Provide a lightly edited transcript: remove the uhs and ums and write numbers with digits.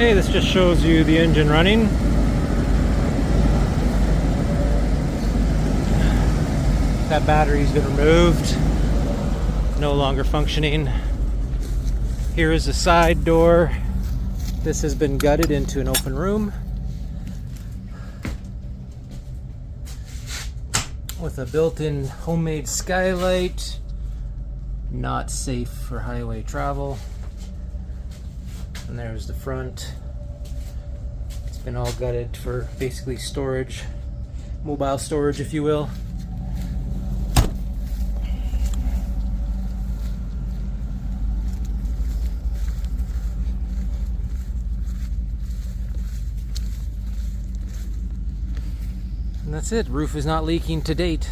Okay, this just shows you the engine running. That battery's been removed, no longer functioning. Here is the side door. This has been gutted into an open room with a built-in homemade skylight. Not safe for highway travel. And there's the front. It's been all gutted for basically storage, mobile storage if you will. And that's it. Roof is not leaking to date.